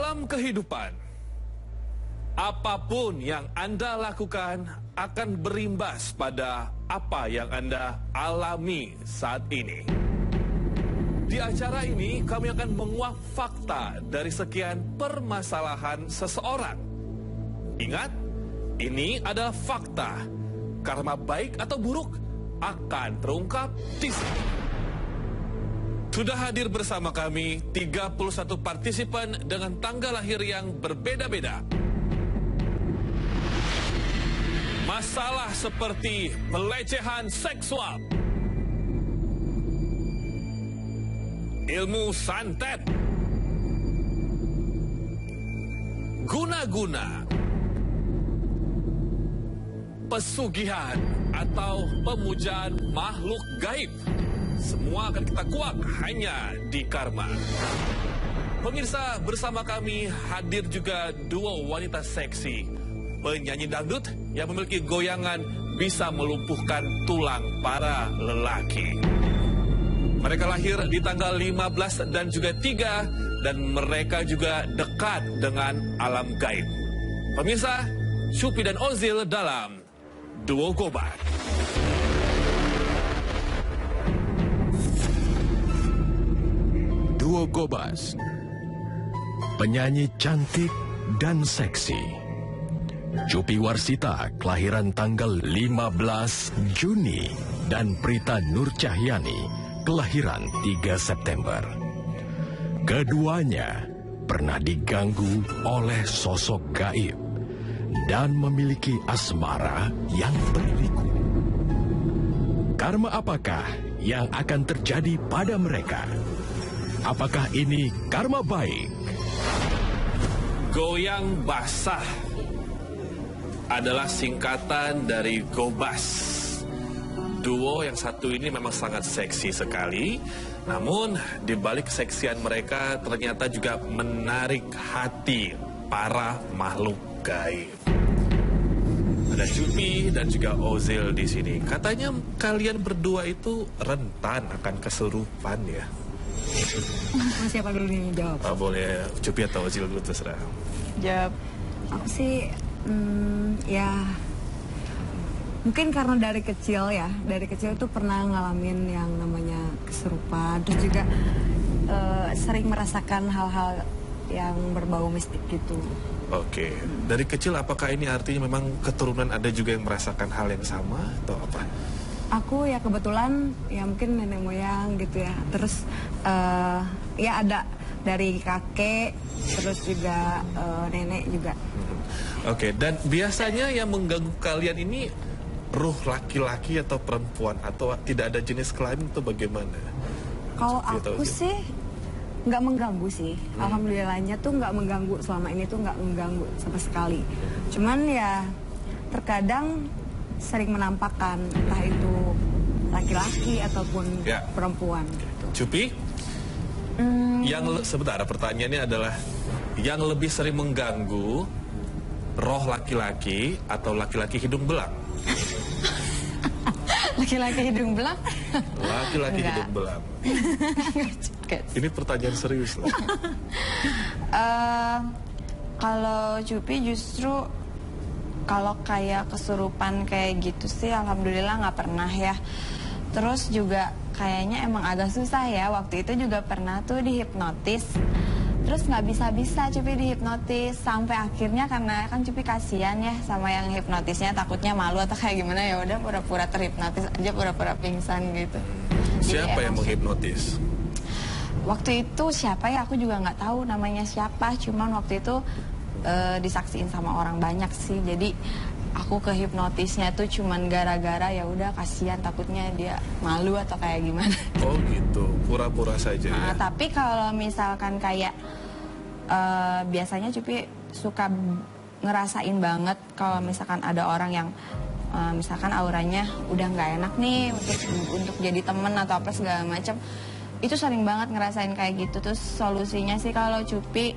Dalam kehidupan, apapun yang Anda lakukan akan berimbas pada apa yang Anda alami saat ini. Di acara ini, kami akan menguak fakta dari sekian permasalahan seseorang. Ingat, ini adalah fakta. Karma baik atau buruk akan terungkap di sini. Sudah hadir bersama kami 31 partisipan dengan tanggal lahir yang berbeda-beda. Masalah seperti pelecehan seksual, ilmu santet, guna-guna, pesugihan atau pemujaan makhluk gaib. Semua akan kita kuak hanya di Karma. Pemirsa, bersama kami hadir juga duo wanita seksi, penyanyi dangdut yang memiliki goyangan bisa melumpuhkan tulang para lelaki. Mereka lahir di tanggal 15 dan juga 3, dan mereka juga dekat dengan alam gaib. Pemirsa, Syupi dan Ozil dalam Duo Gobas. Duo Gobas, penyanyi cantik dan seksi. Cupi Warsita, kelahiran tanggal 15 Juni, dan Prita Nur Cahyani, kelahiran 3 September. Keduanya pernah diganggu oleh sosok gaib dan memiliki asmara yang berliku. Karma apakah yang akan terjadi pada mereka? Apakah ini karma baik? Goyang basah adalah singkatan dari Gobas. Duo yang satu ini memang sangat seksi sekali, namun di balik keseksian mereka ternyata juga menarik hati para makhluk gaib. Ada Syupi dan juga Ozil di sini. Katanya kalian berdua itu rentan akan kesurupan ya. Siapa dulu nih jawab? Boleh Syupi atau Ozil dulu, terserah. Jawab. Aku sih ya mungkin karena dari kecil itu pernah ngalamin yang namanya kesurupan, terus juga sering merasakan hal-hal yang berbau mistik gitu. Oke, dari kecil apakah ini artinya memang keturunan ada juga yang merasakan hal yang sama atau apa? Aku ya kebetulan ya mungkin nenek moyang gitu ya, terus ya ada dari kakek, terus juga nenek juga. Oke, dan biasanya yang mengganggu kalian ini ruh laki-laki atau perempuan, atau tidak ada jenis kelamin atau bagaimana? Kalau aku sih nggak mengganggu sih, alhamdulillahnya tuh nggak mengganggu, selama ini tuh nggak mengganggu sama sekali. Cuman ya terkadang sering menampakkan entah itu laki-laki ataupun perempuan. Cupi? Sebentar, pertanyaannya adalah yang lebih sering mengganggu roh laki-laki atau laki-laki hidung belang? Laki-laki hidung belang? Laki-laki hidung belang. Ini pertanyaan serius loh. Kalau Cupi justru kalau kayak kesurupan kayak gitu sih alhamdulillah nggak pernah ya. Terus juga kayaknya emang agak susah ya. Waktu itu juga pernah tuh dihipnotis. Terus nggak bisa-bisa Cupi dihipnotis. Sampai akhirnya karena kan Cupi kasihan ya sama yang hipnotisnya, takutnya malu atau kayak gimana, ya udah pura-pura terhipnotis aja, pura-pura pingsan gitu. Siapa yang menghipnotis? Waktu itu siapa ya, aku juga nggak tahu namanya siapa. Cuman waktu itu disaksiin sama orang banyak sih. Jadi aku ke hipnotisnya tuh cuman gara-gara ya udah kasihan, takutnya dia malu atau kayak gimana. Oh gitu, pura-pura saja ya. Tapi kalau misalkan kayak biasanya Cupi suka ngerasain banget kalau misalkan ada orang yang misalkan auranya udah nggak enak nih untuk jadi temen atau apa segala macam. Itu sering banget ngerasain kayak gitu. Terus solusinya sih kalau Cupi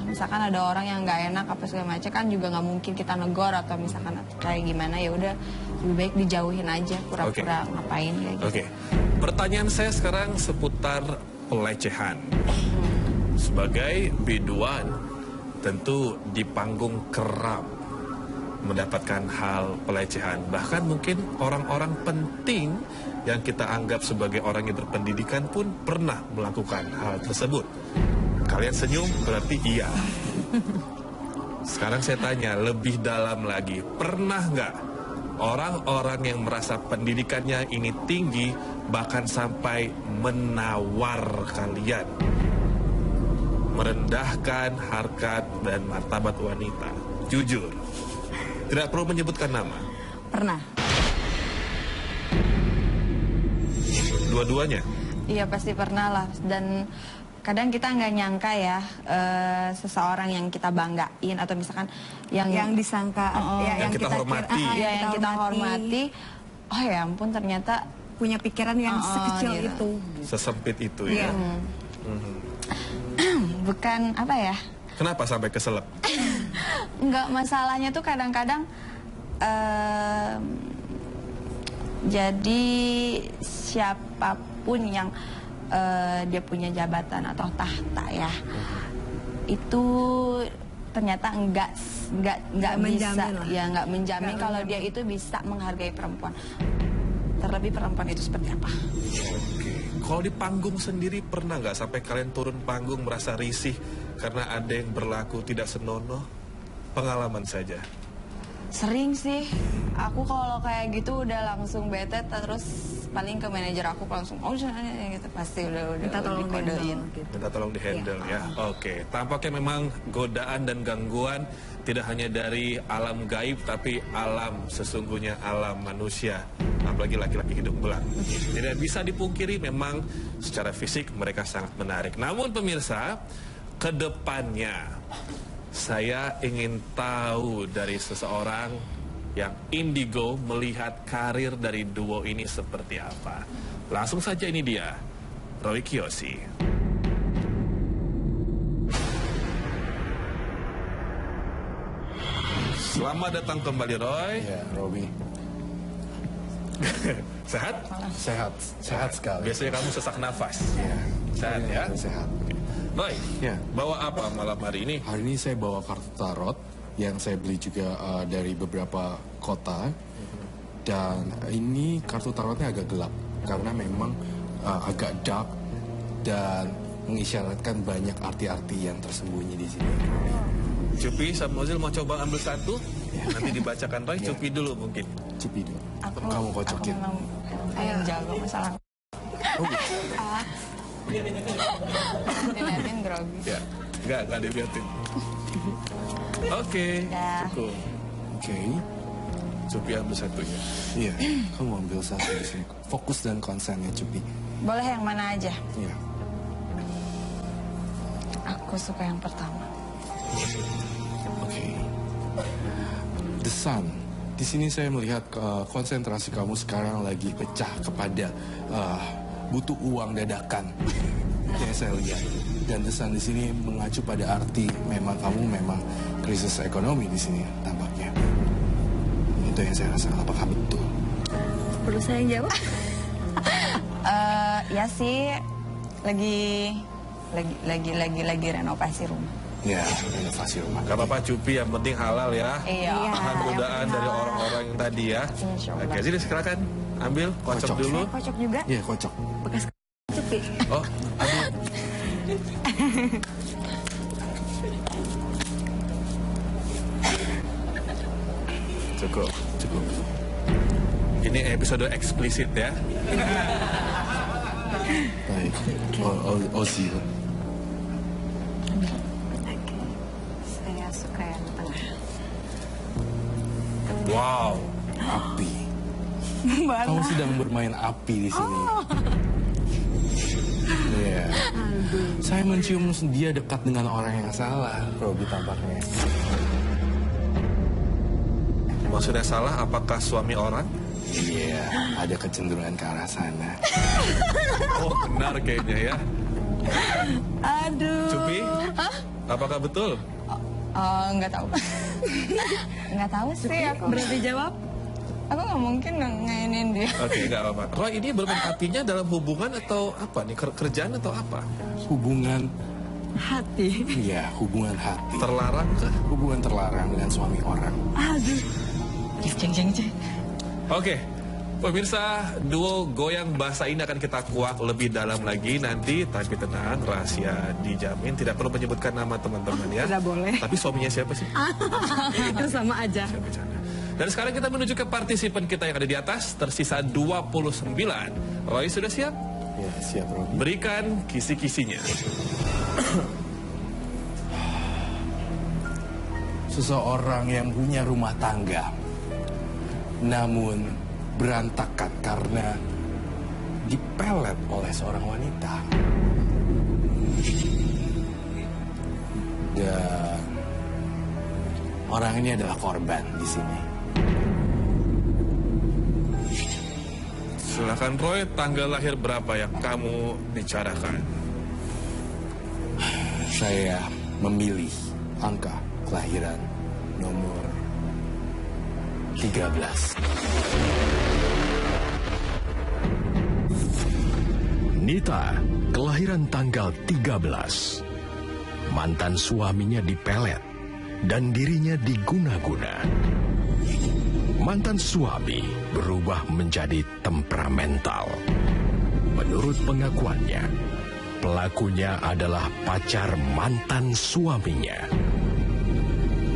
misalkan ada orang yang nggak enak apa segala macam, kan juga nggak mungkin kita negor atau misalkan kayak gimana, ya udah lebih baik dijauhin aja, pura-pura ngapain kayak gitu. Pertanyaan saya sekarang seputar pelecehan. Sebagai biduan, tentu di panggung kerap mendapatkan hal pelecehan. Bahkan mungkin orang-orang penting yang kita anggap sebagai orang yang berpendidikan pun pernah melakukan hal tersebut. Kalian senyum berarti iya. Sekarang saya tanya lebih dalam lagi, pernah nggak orang-orang yang merasa pendidikannya ini tinggi bahkan sampai menawar kalian, merendahkan harkat dan martabat wanita? Jujur, tidak perlu menyebutkan nama. Pernah. Dua-duanya? Iya pasti pernah lah. Dan kadang kita nggak nyangka ya seseorang yang kita banggain atau misalkan yang disangka yang kita hormati. yang kita hormati, oh ya ampun ternyata punya pikiran yang sekecil gitu. itu. Sesempit itu ya. Bukan apa ya? Kenapa sampai keselak? Nggak, masalahnya tuh kadang-kadang jadi siapapun yang dia punya jabatan atau tahta ya, itu ternyata nggak bisa ya, nggak menjamin kalau dia itu bisa menghargai perempuan, terlebih perempuan itu seperti apa. Oke. Kalau di panggung sendiri pernah nggak sampai kalian turun panggung merasa risih karena ada yang berlaku tidak senonoh? Pengalaman saja. Sering sih, aku kalau kayak gitu udah langsung bete, terus paling ke manajer aku langsung gitu, pasti udah minta tolong dikodein. Minta tolong dihandle ya. Oke, tampaknya memang godaan dan gangguan tidak hanya dari alam gaib tapi alam sesungguhnya, alam manusia, apalagi laki-laki hidung belang. Tidak bisa dipungkiri memang secara fisik mereka sangat menarik. Namun pemirsa, ke depannya saya ingin tahu dari seseorang yang indigo melihat karir dari duo ini seperti apa. Langsung saja, ini dia, Roy Kiyoshi. Selamat datang kembali, Roy. Ya, Robi. Sehat? Sehat sekali. Biasanya kamu sesak nafas. Ya, Sehat ya? sehat. Roy, Ya. bawa apa malam hari ini? Hari ini saya bawa kartu tarot yang saya beli juga dari beberapa kota. Dan ini kartu tarotnya agak gelap karena memang agak dark dan mengisyaratkan banyak arti-arti yang tersembunyi di sini. Cupi sama Ozil mau coba ambil satu? Nanti dibacakan Roy, Cupi dulu mungkin. Cupi dulu. Aku kocokin. memang yang jago masalah. Oh, gitu. Dilihatin grogi. Ya, enggak dilihatin. Oke, Ya. cukup. Oke. Cupi ambil satu ya. Iya, kamu ambil satu di sini. Fokus dan konsennya, Cupi. Boleh yang mana aja? Iya. Aku suka yang pertama. Oke. The Sun. Di sini saya melihat konsentrasi kamu sekarang lagi pecah kepada butuh uang dadakan. Yang saya lihat. Dan The Sun di sini mengacu pada arti memang kamu memang krisis ekonomi di sini tampaknya. Itu yang saya rasa. Apakah betul? Perlu saya jawab? Ya sih, lagi renovasi rumah. Ya, renovasi rumah. Gak apa-apa Cupi, yang penting halal ya. Iya. Tahan godaan dari orang-orang yang tadi ya. Insya Allah. Oke, jadi silakan ambil, kocok Kocok. dulu. Kocok juga. Iya, kocok. Bekas Cupi. Oh, ambil. Cukup. Cukup. Ini episode eksplisit ya. Baik. Ozil. Saya suka yang tengah. Wow. Api. Kamu sedang bermain api di sini. Iya. Saya mencium dia dekat dengan orang yang salah, Robi tampaknya. Maksudnya salah, apakah suami orang? Iya, ada kecenderungan ke arah sana. Oh, benar kayaknya ya. Aduh. Cupi, apakah betul? Nggak tahu. Nggak tahu sih aku. Berarti jawab? Aku nggak mungkin ngainin dia. Oke, nggak apa-apa. Roy, ini bermain apinya dalam hubungan atau apa nih? Kerjaan atau apa? Hubungan Hati. Iya, hubungan hati. Terlarang kah? Hubungan terlarang dengan suami orang. Aduh. Oke, pemirsa, duo goyang bahasa ini akan kita kuak lebih dalam lagi nanti. Tapi tenang, rahasia dijamin. Tidak perlu menyebutkan nama teman-teman ya. Tidak boleh. Tapi suaminya siapa sih? Itu sama aja. Saya bercanda. Dan sekarang kita menuju ke partisipan kita yang ada di atas. Tersisa 29. Roy sudah siap? Ya, siap Robi. Berikan kisi-kisinya. Seseorang yang punya rumah tangga, namun berantakan karena dipelet oleh seorang wanita. Dan orang ini adalah korban di sini. Silakan Roy, tanggal lahir berapa yang kamu bicarakan? Saya memilih angka kelahiran nomor 13. Nita, kelahiran tanggal 13. Mantan suaminya dipelet dan dirinya diguna-guna. Mantan suami berubah menjadi temperamental. Menurut pengakuannya, pelakunya adalah pacar mantan suaminya.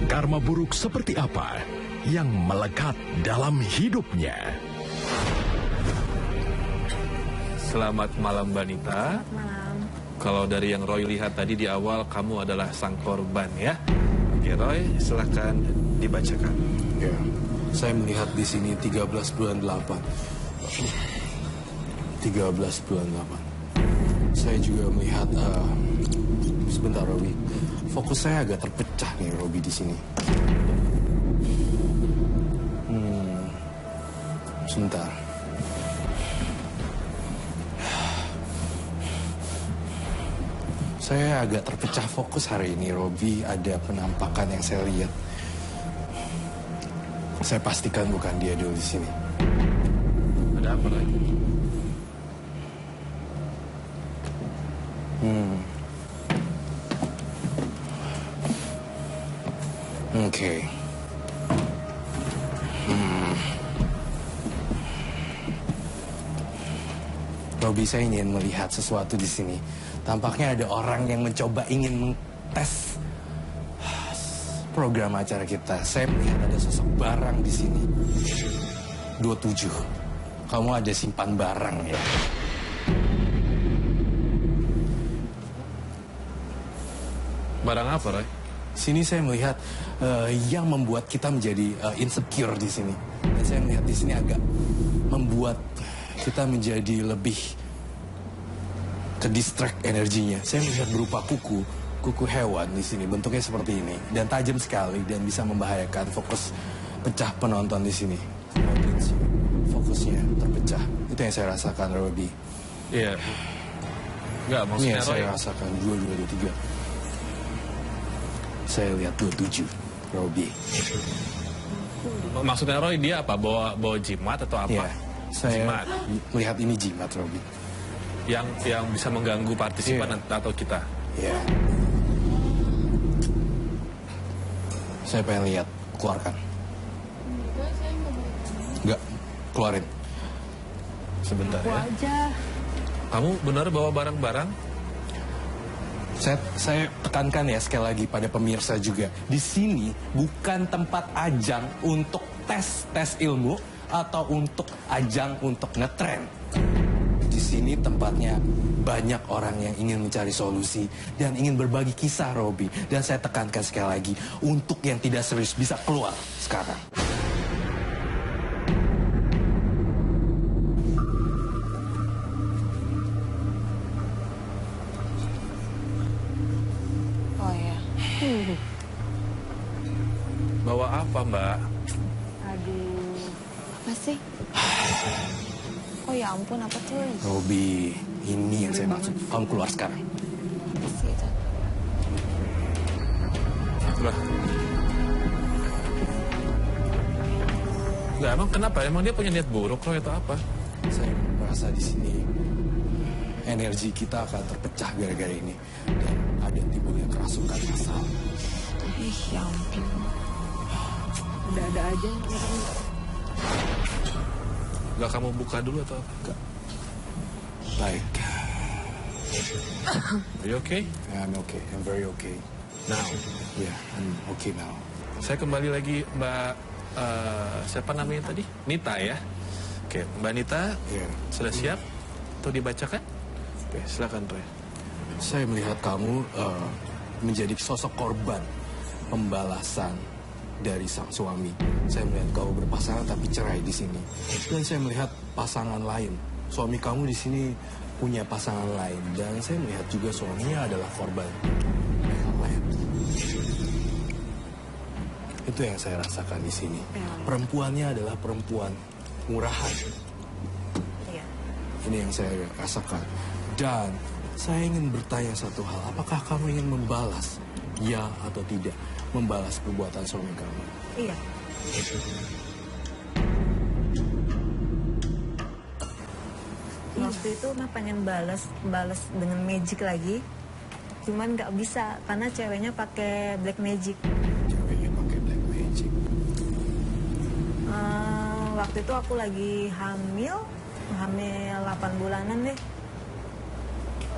Karma buruk seperti apa yang melekat dalam hidupnya? Selamat malam, Mbak Nita. Malam. Kalau dari yang Roy lihat tadi di awal, kamu adalah sang korban ya. Oke Roy, silakan dibacakan. Ya, saya melihat di sini 13 bulan 8. 13 bulan 8. Saya juga melihat sebentar Robi. Fokus saya agak terpecah nih Robi di sini. Sebentar. Saya agak terpecah fokus hari ini Robi. Ada penampakan yang saya lihat. Saya pastikan bukan dia dulu di sini. Ada apa lagi? Oke. Robi, saya ingin melihat sesuatu di sini. Tampaknya ada orang yang mencoba ingin mengtes program acara kita. Saya melihat ada sosok barang di sini. 27. Kamu ada simpan barang ya? Barang apa Roy? Sini saya melihat yang membuat kita menjadi insecure di sini. Dan saya melihat di sini agak membuat kita menjadi lebih ke distract energinya. Saya melihat berupa kuku hewan di sini. Bentuknya seperti ini dan tajam sekali dan bisa membahayakan fokus pecah penonton di sini. Fokusnya terpecah. Itu yang saya rasakan, Robi. Iya. Enggak, Ini maksudnya yang Roy. saya rasakan 2223. Saya lihat 27, Robi. Maksudnya Roy dia apa? Bawa jimat atau apa? Ya, saya Jimat. melihat ini jimat, Robi. Yang bisa mengganggu partisipan Iya. atau kita. Ya. Saya pengen lihat, keluarkan. Enggak, keluarin. Sebentar Aku ya. aja. Kamu benar bawa barang-barang? Saya tekankan ya sekali lagi pada pemirsa juga. Di sini bukan tempat ajang untuk tes ilmu atau untuk ajang untuk ngetren. Di sini tempatnya banyak orang yang ingin mencari solusi dan ingin berbagi kisah, Robi. Dan saya tekankan sekali lagi, untuk yang tidak serius bisa keluar sekarang. Oh ya. Bawa apa Mbak? Aduh. Apa sih? Oh ya ampun, apa tuh? Robi, ini yang saya maksud. Kamu keluar sekarang. Apa sih itu? Lah. Nggak, emang kenapa? Emang dia punya niat buruk Roy atau apa? Saya merasa di sini energi kita akan terpecah gara-gara ini. Dan ada dan timbulnya kerasukan masal. Ih, ya ampun. Udah ada aja. Nggak kamu buka dulu atau apa? Enggak. Baik. Are you okay? I'm okay. I'm very okay. Now, Yeah, I'm okay now. saya kembali lagi Mbak, siapa namanya tadi? Nita ya? Oke, Mbak Nita, Yeah. sudah siap? Atau dibacakan? Oke, silakan Roy. Saya melihat kamu menjadi sosok korban pembalasan dari sang suami. Saya melihat kamu berpasangan tapi cerai di sini. Dan saya melihat pasangan lain. Suami kamu di sini punya pasangan lain. Dan saya melihat juga suaminya adalah korban yang lain. Itu yang saya rasakan di sini. Perempuannya adalah perempuan murahan. Iya. Ini yang saya rasakan. Dan saya ingin bertanya satu hal. Apakah kamu ingin membalas? Ya atau tidak? Membalas perbuatan suami kamu? Iya. Waktu itu mah pengen balas dengan magic lagi, cuman nggak bisa karena ceweknya pakai black magic. Ceweknya pakai black magic. Waktu itu aku lagi hamil 8 bulanan deh.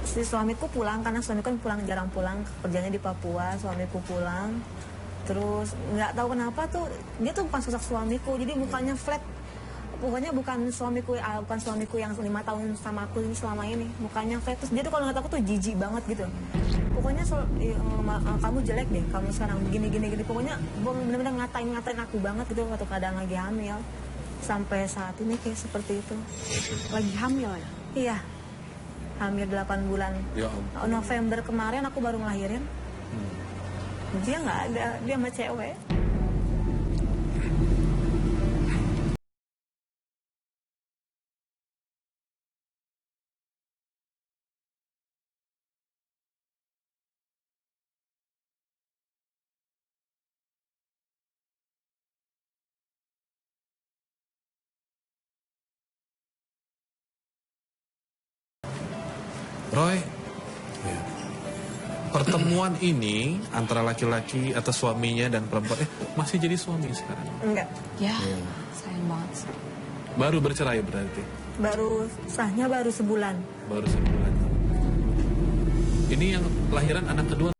Si suamiku pulang karena suamiku kan jarang pulang, kerjanya di Papua. Suamiku pulang, terus nggak tahu kenapa tuh dia tuh bukan sosok suamiku, jadi mukanya flat. Pokoknya bukan suamiku yang 5 tahun sama aku selama ini. Mukanya flat, terus dia tuh kalau ngeliat aku tuh jijik banget gitu. Pokoknya kamu jelek deh, kamu sekarang begini. Pokoknya bener-bener ngatain aku banget gitu waktu keadaan lagi hamil. Sampai saat ini kayak seperti itu. Lagi hamil ya? Iya, hamil 8 bulan. Ya ampun. November kemarin aku baru ngelahirin. Dia nggak ada, dia sama cewek. Roy, Ya. pertemuan ini antara laki-laki atau suaminya dan perempuan, masih jadi suami sekarang? Enggak, Ya, sayang banget sih. Baru bercerai berarti? sahnya baru sebulan. Baru sebulan. Ini yang lahiran anak kedua?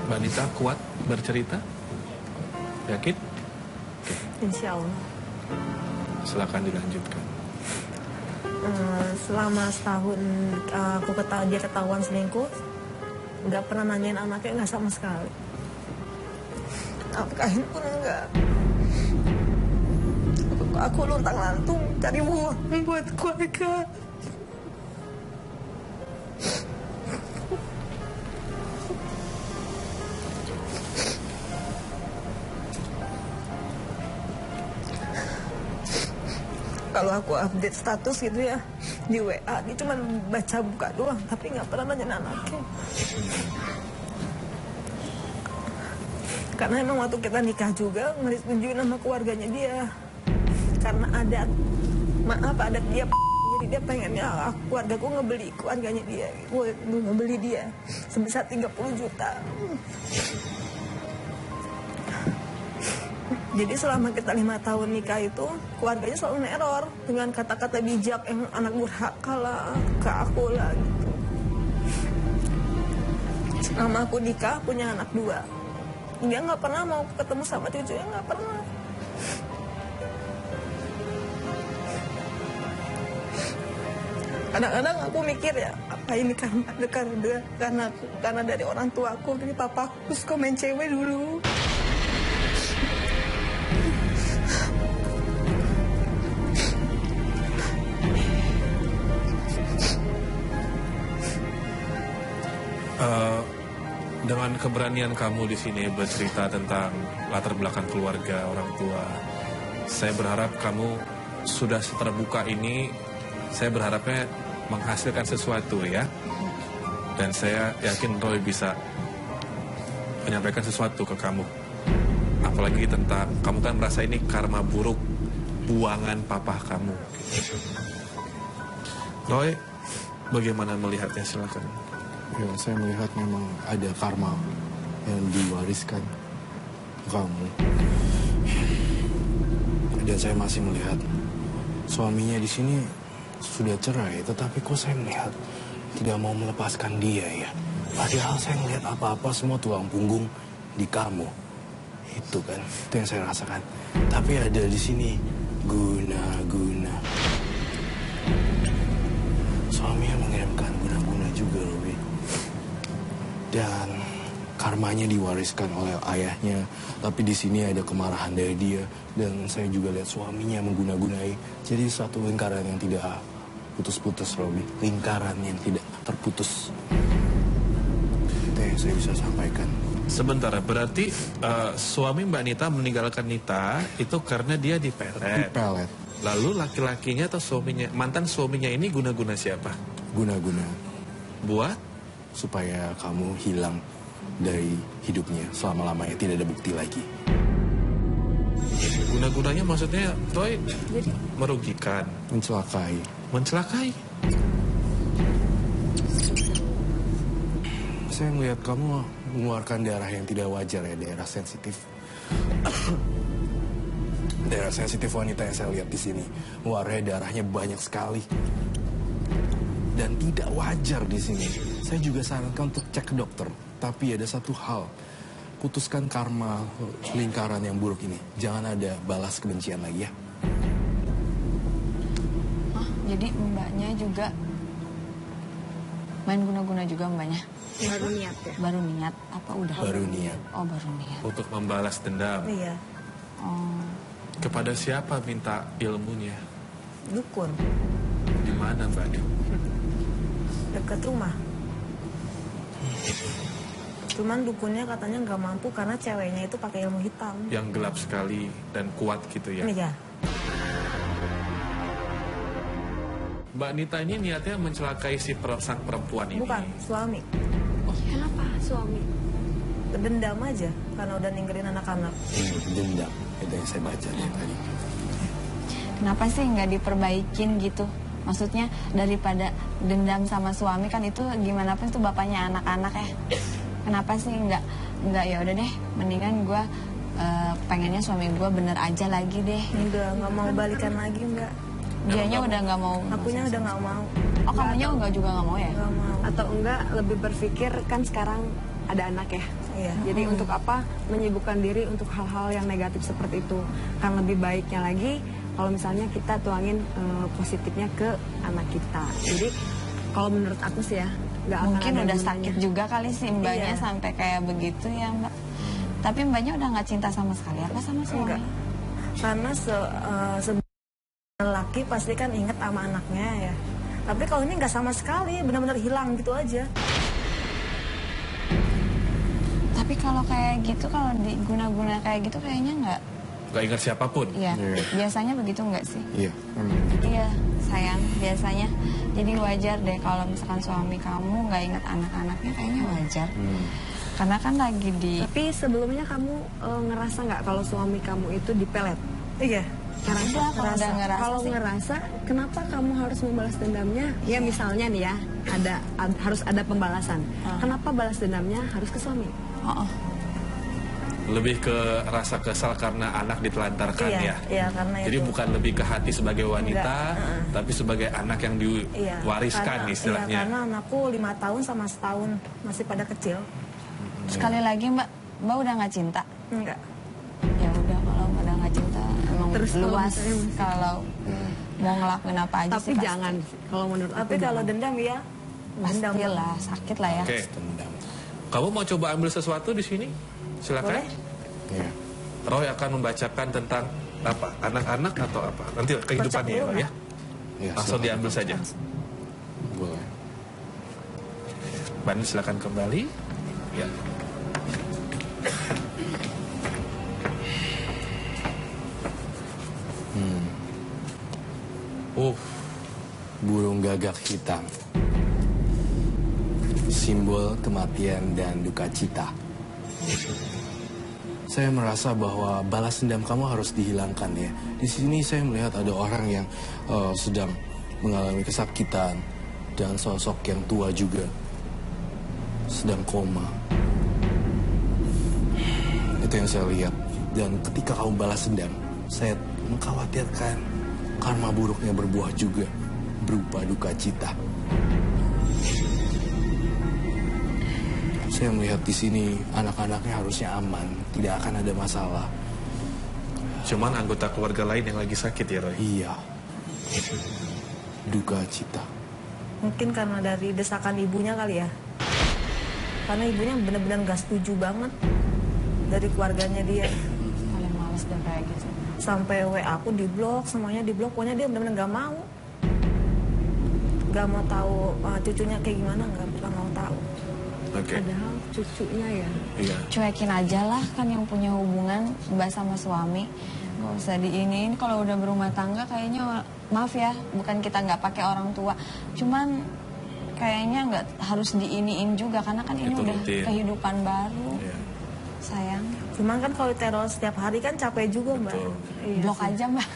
Mbak Nita kuat bercerita? Yakin? Insya Allah. Silakan dilanjutkan. Selama setahun dia ketahuan selingkuh, nggak pernah nanyain anaknya, nggak sama sekali. Nafkahin pun enggak. Aku luntang lantung cari uang buat keluarga. Kalau aku update status gitu ya di WA, dia cuma baca buka doang, tapi nggak pernah nanya anaknya. Karena emang waktu kita nikah juga nggak disetujuin sama keluarganya dia, karena adat dia sendiri. Jadi dia pengennya keluargaku ngebeli keluarganya dia, gue ngebeli dia sebesar 30 juta. Jadi selama kita 5 tahun nikah itu, keluarganya selalu neror dengan kata-kata bijak yang anak durhaka lah, ke aku lah gitu. Selama aku nikah punya anak 2, dia nggak pernah mau ketemu sama cucunya, nggak pernah. Kadang-kadang aku mikir ya, apa ini karena dari orang tua aku, jadi papaku suka main cewek dulu. Dengan keberanian kamu di sini bercerita tentang latar belakang keluarga orang tua, saya berharap kamu sudah terbuka ini. Saya berharapnya menghasilkan sesuatu ya. Dan saya yakin Roy bisa menyampaikan sesuatu ke kamu. Apalagi tentang kamu kan merasa ini karma buruk buangan papa kamu. Roy, bagaimana melihatnya, silakan. Ya, saya melihat memang ada karma yang diwariskan ke kamu. Dan saya masih melihat suaminya di sini sudah cerai, tetapi kok saya melihat tidak mau melepaskan dia ya. Padahal saya melihat apa-apa semua tulang punggung di kamu. Itu kan, itu yang saya rasakan. Tapi ada di sini guna-guna. Suaminya mengirimkan guna-guna juga, Robi. Dan karmanya diwariskan oleh ayahnya, tapi di sini ada kemarahan dari dia. Dan saya juga lihat suaminya mengguna-gunai. Jadi satu lingkaran yang tidak putus-putus, Robi. Lingkaran yang tidak terputus. Itu yang saya bisa sampaikan. Sebentar, berarti suami Mbak Nita meninggalkan Nita itu karena dia dipelet. Dipelet. Lalu laki-lakinya atau suaminya, mantan suaminya ini guna-guna siapa? Guna-guna. Buat? Supaya kamu hilang dari hidupnya selama-lamanya, tidak ada bukti lagi. Guna-gunanya maksudnya Roy merugikan, Mencelakai. mencelakai. Saya melihat kamu mengeluarkan darah yang tidak wajar ya, daerah sensitif. Daerah sensitif wanita yang saya lihat di sini, mengeluarkan darahnya banyak sekali. Dan tidak wajar di sini. Saya juga sarankan untuk cek ke dokter. Tapi ada satu hal, putuskan karma lingkaran yang buruk ini. Jangan ada balas kebencian lagi ya. Oh, jadi mbaknya juga main guna-guna juga mbaknya? Baru niat ya? Baru niat, apa udah? Baru niat. Oh, baru niat. Untuk membalas dendam. Iya, Oh, Kepada siapa minta ilmunya? dukun, Di mana Mbak Nita? dekat rumah. Cuman dukunnya katanya nggak mampu karena ceweknya itu pakai ilmu hitam. Yang gelap sekali dan kuat gitu ya. Iya. Mbak Nita ini niatnya mencelakai si sang perempuan ini. Bukan, suami. Kenapa suami? Dendam aja karena udah ninggalin anak-anak. Dendam. Itu yang saya baca tadi. kenapa sih nggak diperbaikin gitu? Maksudnya daripada dendam sama suami kan itu gimana pun itu bapaknya anak-anak ya. Kenapa sih nggak ya udah deh, mendingan gue pengennya suami gue bener aja lagi deh. Nggak mau balikan lagi, enggak. Dianya udah nggak mau. Akunya udah nggak mau. Oh, kamunya enggak juga nggak mau ya? Nggak mau. Atau enggak lebih berpikir kan sekarang ada anak ya. Iya. Jadi untuk apa menyibukkan diri untuk hal-hal yang negatif seperti itu? Kan lebih baiknya lagi kalau misalnya kita tuangin positifnya ke anak kita. Jadi kalau menurut aku sih ya nggak akan Mungkin ada udah gunanya. sakit juga kali sih mbaknya Iya. sampai kayak begitu ya mbak. Tapi mbaknya udah nggak cinta sama sekali apa sama suami? Enggak. Karena laki pasti kan inget sama anaknya ya. Tapi kalau ini nggak sama sekali, benar-benar hilang gitu aja. Tapi kalau kayak gitu, kalau diguna-guna kayak gitu kayaknya nggak. Gak ingat siapapun. Iya. Iya. Biasanya begitu nggak sih? Iya, memang. Iya sayang, biasanya. Jadi wajar deh kalau misalkan suami kamu nggak ingat anak-anaknya, kayaknya wajar. Karena kan lagi di. Tapi sebelumnya kamu ngerasa nggak kalau suami kamu itu dipelet? Iya. Udah, kalau udah ngerasa Kalau sih. ngerasa, kenapa kamu harus membalas dendamnya? Ya misalnya nih ya, harus ada pembalasan. Kenapa balas dendamnya harus ke suami? Oh, Lebih ke rasa kesal karena anak ditelantarkan Iya, ya. iya, karena Jadi itu. bukan lebih ke hati sebagai wanita, tapi sebagai anak yang Iya, diwariskan karena- istilahnya. Iya, karena anakku 5 tahun sama setahun masih pada kecil. sekali lagi Mbak udah nggak cinta? Enggak. Ya udah, kalau udah nggak cinta emang Terus kalau luas misalnya masih- kalau mau ngelakuin apa aja Tapi sih pasti. jangan, kalau menurut aku Tapi kalau jangan. dendam ya, dendam. Pastilah sakit lah ya. Oke. Dendam. Kamu mau coba ambil sesuatu di sini? Silakan. Boleh. Ya. Roy akan membacakan tentang apa? Anak-anak atau apa? Nanti kehidupannya ya, Roy, ya. Ya, Langsung silakan. diambil saja. Boleh. Bani silakan kembali. Ya. Burung gagak hitam. Simbol kematian dan duka cita. Saya merasa bahwa balas dendam kamu harus dihilangkan ya. Di sini saya melihat ada orang yang sedang mengalami kesakitan dan sosok yang tua juga sedang koma. Itu yang saya lihat. Dan ketika kamu balas dendam, saya mengkhawatirkan karma buruknya berbuah juga berupa duka cita. Saya melihat di sini anak-anaknya harusnya aman, tidak akan ada masalah. Cuman anggota keluarga lain yang lagi sakit ya, Roy. Iya, duka cita. Mungkin karena dari desakan ibunya kali ya. Karena ibunya benar-benar gak setuju banget dari keluarganya dia. Paling males deh kayak gitu. Sampai WA aku diblok, semuanya diblok. Pokoknya dia benar-benar gak mau. Gak mau tahu cucunya kayak gimana, gak mau tahu. Oke. Padahal cucunya ya. Iya. Cuekin aja lah, kan yang punya hubungan Mbak sama suami. Gak usah diiniin, kalau udah berumah tangga kayaknya, maaf ya, bukan kita nggak pakai orang tua. Cuman kayaknya nggak harus diiniin juga, karena kan ini Itu udah rutin. kehidupan baru. Iya. Sayang, Cuman kan kalau teror setiap hari kan capek juga, Mbak. Betul. blok aja Mbak.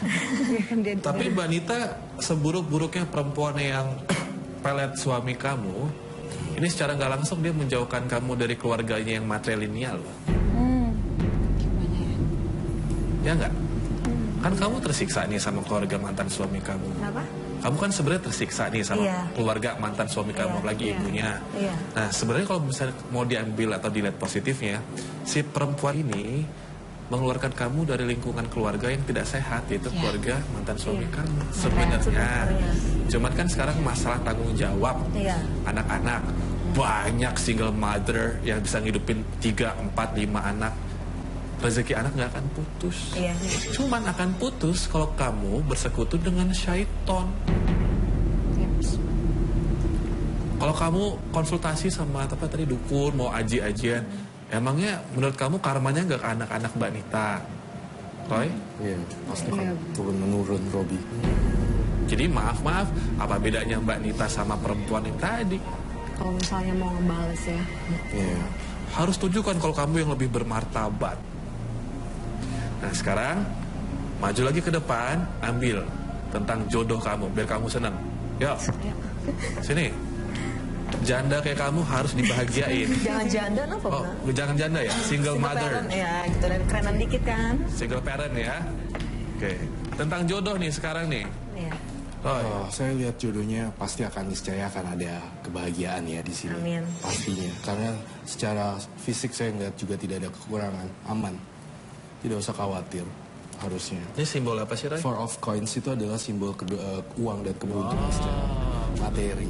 Iya kan dia. Tapi Mbak Nita, seburuk-buruknya perempuan yang pelet suami kamu, ini secara nggak langsung dia menjauhkan kamu dari keluarganya yang matrilineal loh. Gimana ya? Ya nggak? Kan kamu tersiksa nih sama keluarga mantan suami kamu. Kenapa? Kamu kan sebenarnya tersiksa nih sama Iya. keluarga mantan suami kamu, Iya, apalagi iya. ibunya. Iya. Nah, sebenarnya kalau misalnya mau diambil atau dilihat positifnya, si perempuan ini mengeluarkan kamu dari lingkungan keluarga yang tidak sehat, yaitu Iya. keluarga mantan suami kamu. Sebenarnya. Sebenarnya. Cuman kan sekarang masalah tanggung jawab Iya. anak-anak. Banyak single mother yang bisa ngidupin 3, 4, 5 anak. Rezeki anak nggak akan putus. Iya. Cuman akan putus kalau kamu bersekutu dengan syaiton. Kalau kamu konsultasi sama apa tadi dukun, mau aji-ajian, emangnya menurut kamu karmanya nggak ke anak-anak Mbak Nita? Roy? Iya, pasti kan turun menurun, Robi. Jadi maaf, apa bedanya Mbak Nita sama perempuan yang tadi? Kalau misalnya mau ngebales ya. Iya. Harus tunjukkan kalau kamu yang lebih bermartabat. Nah sekarang, maju lagi ke depan, ambil tentang jodoh kamu, biar kamu senang. Yuk, sini. Janda kayak kamu harus dibahagiain. Jangan janda apa, Oh, Mbak? jangan janda ya, single mother. parent, ya gitu, dan kerenan dikit kan. Single parent ya. Oke, tentang jodoh nih sekarang nih. Iya. Roy, Saya lihat jodohnya pasti akan niscaya akan ada kebahagiaan ya di sini. Amin. Pastinya. Karena secara fisik saya lihat juga tidak ada kekurangan, aman. Tidak usah khawatir harusnya. ini simbol apa sih Roy? Four of Coins itu adalah simbol uang dan keberuntungan secara materi.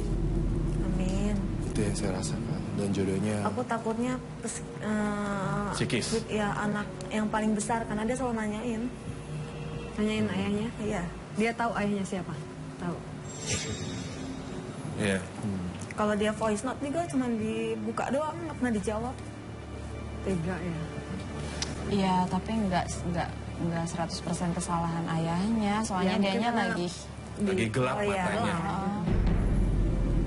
Amin. Itu yang saya rasakan. Dan jodohnya Aku takutnya Psikis. ya anak yang paling besar karena dia selalu nanyain. Tanyain ayahnya. Iya. Dia tahu ayahnya siapa? Tahu. Iya. Kalau dia voice note juga cuma dibuka doang, nggak pernah dijawab. Tega ya. Iya, tapi nggak 100% kesalahan ayahnya, soalnya Ya, mungkin dianya karena- lagi. Lagi gelap Oh, iya, matanya. gelap.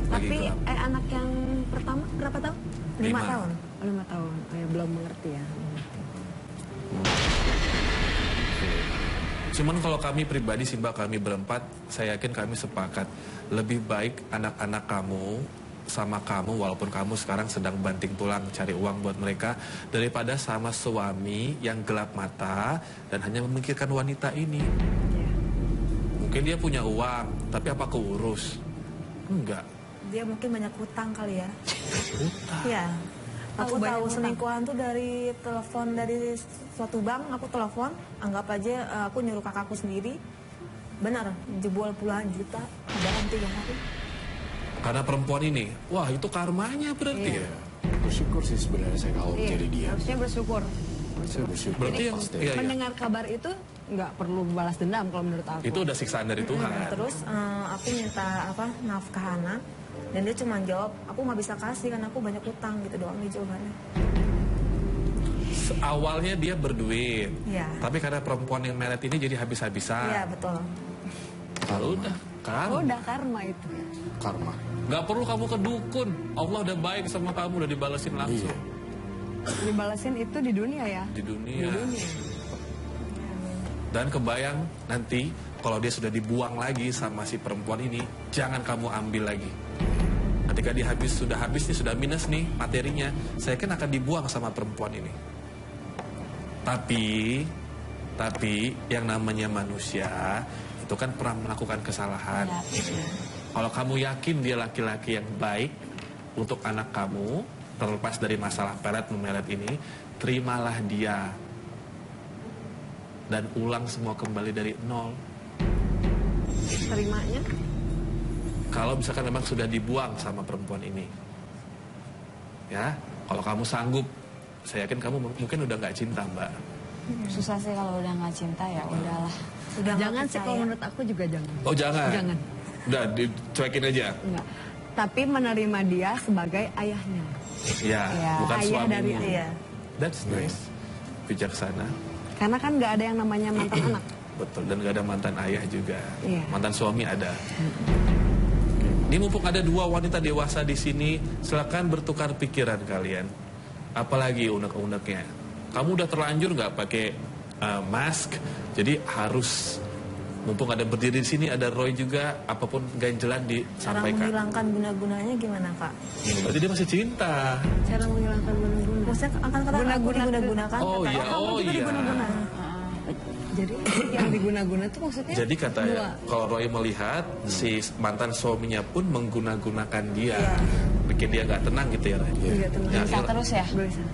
Lagi Tapi gelap. anak yang pertama berapa tahun? 5 5. tahun. 5 tahun. Oh, ya, belum mengerti ya. Cuman kalau kami pribadi sih Mbak, kami berempat, saya yakin kami sepakat. Lebih baik anak-anak kamu sama kamu, walaupun kamu sekarang sedang banting tulang cari uang buat mereka, daripada sama suami yang gelap mata dan hanya memikirkan wanita ini. Mungkin dia punya uang, tapi apa keurus? Enggak. Dia mungkin banyak hutang kali ya. Hutang? Iya. Aku banyak tahu hutang. selingkuhan tuh dari telepon dari suatu bank, aku telepon, anggap aja aku nyuruh kakakku sendiri. Benar, jebol puluhan juta dalam 3 hari. Karena perempuan ini, wah itu karmanya berarti ya. Bersyukur sih sebenarnya saya kalau jadi dia. Harusnya bersyukur. Saya bersyukur. Berarti yang pasti. iya, iya. Mendengar kabar itu nggak perlu balas dendam kalau menurut aku. Itu udah siksaan dari Tuhan. Terus aku minta nafkah anak, dan dia cuma jawab, aku nggak bisa kasih karena aku banyak utang, gitu doang dia jawabannya. Awalnya dia berduit, Iya. tapi karena perempuan yang melet ini jadi habis-habisan. Iya betul. Udah, kan? Udah karma itu. Karma. Gak perlu kamu ke dukun. Allah udah baik sama kamu, udah dibalesin langsung. Dibalasin itu di dunia ya. Di dunia. Dan kebayang nanti kalau dia sudah dibuang lagi sama si perempuan ini, jangan kamu ambil lagi. Ketika dia sudah habis nih, sudah minus nih materinya, saya kan akan dibuang sama perempuan ini. Tapi yang namanya manusia itu kan pernah melakukan kesalahan. Kalau kamu yakin dia laki-laki yang baik untuk anak kamu, terlepas dari masalah pelet memelet ini, terimalah dia dan ulang semua kembali dari nol. Terimanya. Kalau misalkan memang sudah dibuang sama perempuan ini, ya, kalau kamu sanggup, saya yakin kamu mungkin udah nggak cinta, Mbak. Susah sih kalau udah nggak cinta ya udahlah. Udah nggak Jangan sih percaya. kalau menurut aku juga jangan. Oh jangan. Jangan. Udah dicuekin aja. Enggak. Tapi menerima dia sebagai ayahnya. Ya, Ya. bukan Ayah suami. dari Iya. That's nice. Bijaksana. Karena kan nggak ada yang namanya mantan anak. Betul, dan gak ada mantan ayah juga. Iya. Mantan suami ada. Ini mumpung ada dua wanita dewasa di sini, silakan bertukar pikiran kalian. Apalagi unek-uneknya. Kamu udah terlanjur nggak pakai mask, jadi harus mumpung ada berdiri di sini, ada Roy juga, apapun ganjelan Cara disampaikan. menghilangkan guna-gunanya gimana kak? Berarti dia masih cinta. Cara menghilangkan guna-guna. Maksudnya akan kata aku diguna-gunakan. Oh kata iya, kamu oh juga iya. diguna-guna. Jadi yang diguna-guna tuh maksudnya Jadi katanya, dua. kalau Roy melihat si mantan suaminya pun menggunakan dia, Iya. bikin dia nggak tenang gitu ya, Roy. Iya, tenang. Ya, Bisa terus ya? Gelisah.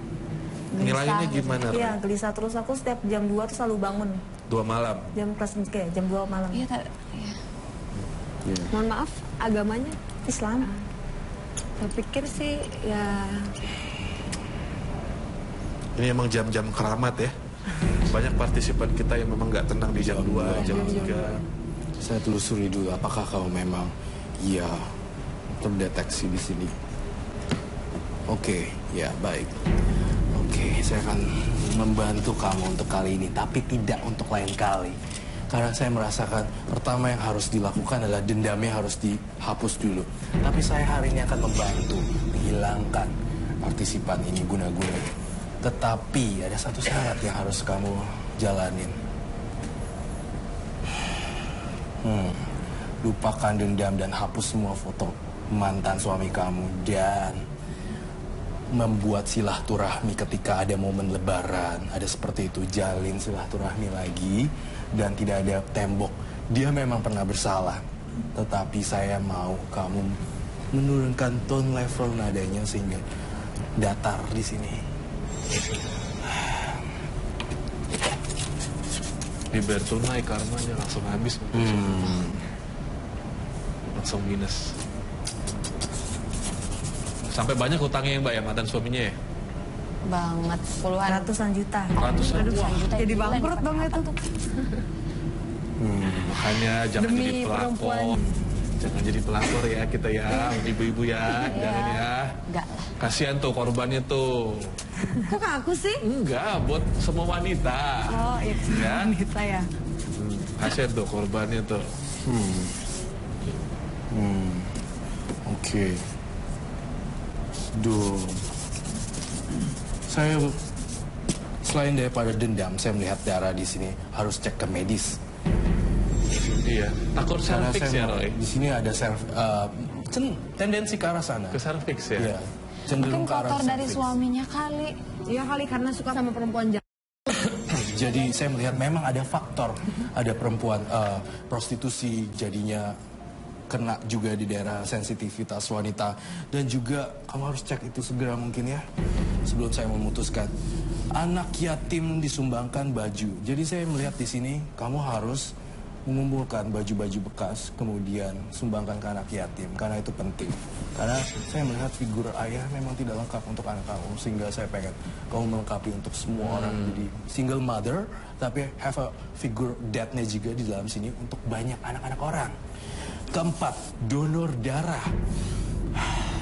nilainya gimana, Roy? Iya gelisah terus, aku setiap jam 2 tuh selalu bangun. 2 malam. Jam 2 malam. Iya, iya. Mohon maaf, agamanya Islam. saya pikir sih ya Ini emang jam-jam keramat ya. Banyak partisipan kita yang memang nggak tenang di jam 2, jam 3. Saya telusuri dulu apakah kamu memang iya terdeteksi di sini. Oke, ya baik. Oke, saya akan membantu kamu untuk kali ini, tapi tidak untuk lain kali. Karena saya merasakan pertama yang harus dilakukan adalah dendamnya harus dihapus dulu. Tapi saya hari ini akan membantu menghilangkan partisipan ini guna-guna. Tetapi ada satu syarat yang harus kamu jalanin. Lupakan dendam dan hapus semua foto mantan suami kamu dan membuat silaturahmi ketika ada momen lebaran, ada seperti itu, jalin silaturahmi lagi dan tidak ada tembok. Dia memang pernah bersalah, tetapi saya mau kamu menurunkan tone level nadanya sehingga datar di sini. Dibayar tunai karmanya langsung habis. Langsung minus. Sampai banyak hutangnya ya Mbak ya, mantan suaminya ya? Banget, puluhan. Ratusan juta. Ratusan. Wah, juta. jadi bangkrut dong itu. makanya jangan Demi jadi pelakor. perempuan. Jangan jadi pelakor ya kita ya, ibu-ibu ya. Jangan ya. Enggak lah. Kasihan tuh korbannya tuh. Kok ke aku sih? Enggak, buat semua wanita. Oh, itu Ya. wanita ya. Kasihan tuh korbannya tuh. Oke. Duh. Saya selain daripada dendam, saya melihat darah di sini harus cek ke medis. Iya, takut Karena cervix ya, saya Roy? di sini ada tendensi ke arah sana. Ke cervix ya? Iya, cenderung Mungkin ke arah kotor dari cervix. suaminya kali. Iya kali karena suka sama perempuan jahat. Jadi saya melihat memang ada faktor, ada perempuan prostitusi jadinya kena juga di daerah sensitivitas wanita. Dan juga kamu harus cek itu segera mungkin ya, sebelum saya memutuskan. Anak yatim disumbangkan baju. Jadi saya melihat di sini kamu harus mengumpulkan baju-baju bekas, kemudian sumbangkan ke anak yatim, karena itu penting. Karena saya melihat figur ayah memang tidak lengkap untuk anak kamu, sehingga saya pengen kamu melengkapi untuk semua orang. Jadi single mother, tapi have a figure dad-nya juga di dalam sini untuk banyak anak-anak orang. Keempat, donor darah.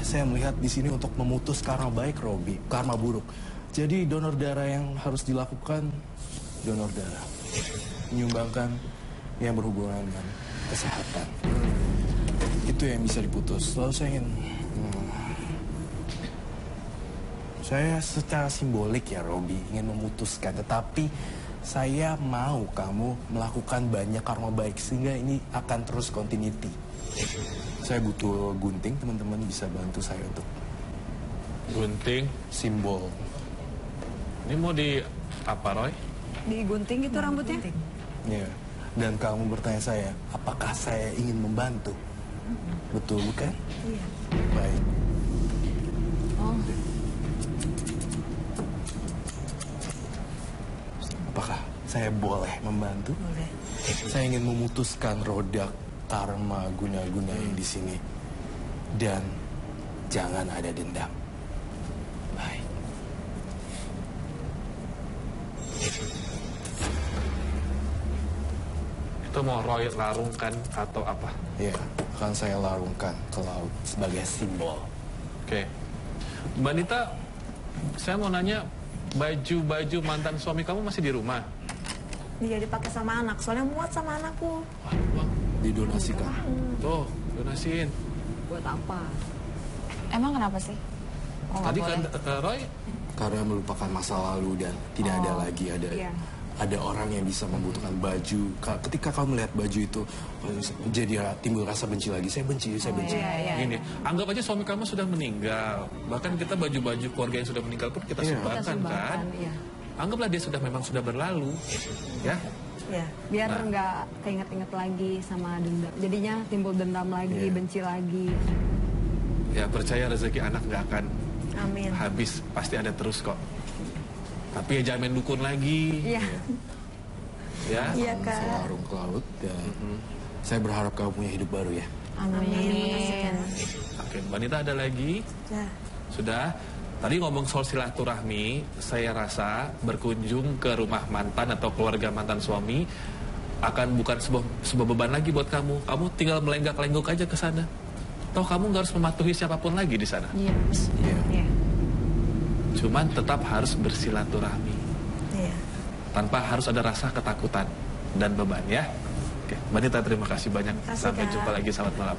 Saya melihat di sini untuk memutus karma baik, Robi, karma buruk. Jadi donor darah yang harus dilakukan, donor darah, menyumbangkan yang berhubungan dengan kesehatan. Itu yang bisa diputus. Lalu saya ingin, saya secara simbolik ya Robi ingin memutuskan, tetapi saya mau kamu melakukan banyak karma baik sehingga ini akan terus continuity. Saya butuh gunting, teman-teman bisa bantu saya untuk Gunting. simbol. Ini mau di apa, Roy? Digunting gitu rambutnya. Ya. Dan kamu bertanya saya, apakah saya ingin membantu? Betul bukan? Iya. Baik. Apakah saya boleh membantu? Boleh. Saya ingin memutuskan roda karma guna-guna yang di sini. Dan jangan ada dendam. Baik. Itu mau Roy larungkan atau apa? Ya, akan saya larungkan ke laut sebagai simbol. Oke. Mbak Nita, saya mau nanya, baju-baju mantan suami kamu masih di rumah? Dia dipakai sama anak, soalnya muat sama anakku. Wah, Bang. Didonasikan. Tuh, donasiin. Buat apa? Emang kenapa sih? Oh, nggak Tadi boleh. kan Roy, Karena melupakan masa lalu dan tidak ada lagi iya. ada orang yang bisa membutuhkan baju. Ketika kamu melihat baju itu, jadi timbul rasa benci lagi. Saya benci. gini, anggap aja suami kamu sudah meninggal. Bahkan kita baju-baju keluarga yang sudah meninggal pun kita Iya. sumbangkan kan. Iya. Anggaplah dia memang sudah berlalu, ya. Ya. Biar nggak keinget-inget lagi sama dendam. Jadinya timbul dendam lagi, Iya. benci lagi. Ya percaya rezeki anak nggak akan Amin. habis, pasti ada terus kok. Tapi ya jangan main dukun lagi, Iya. ya. Iya Saya kak. larung ke laut dan saya berharap kamu punya hidup baru ya. Amin. Oke, Mbak Nita ada lagi? Ya. Sudah. Tadi ngomong soal silaturahmi, saya rasa berkunjung ke rumah mantan atau keluarga mantan suami akan bukan sebuah beban lagi buat kamu. Kamu tinggal melenggak-lenggok aja ke sana. Toh kamu nggak harus mematuhi siapapun lagi di sana. Iya. Iya. Cuman tetap harus bersilaturahmi. Iya. Tanpa harus ada rasa ketakutan dan beban ya. Oke, Mbak Nita terima kasih banyak. Kasih, Sampai Kak. jumpa lagi, selamat malam.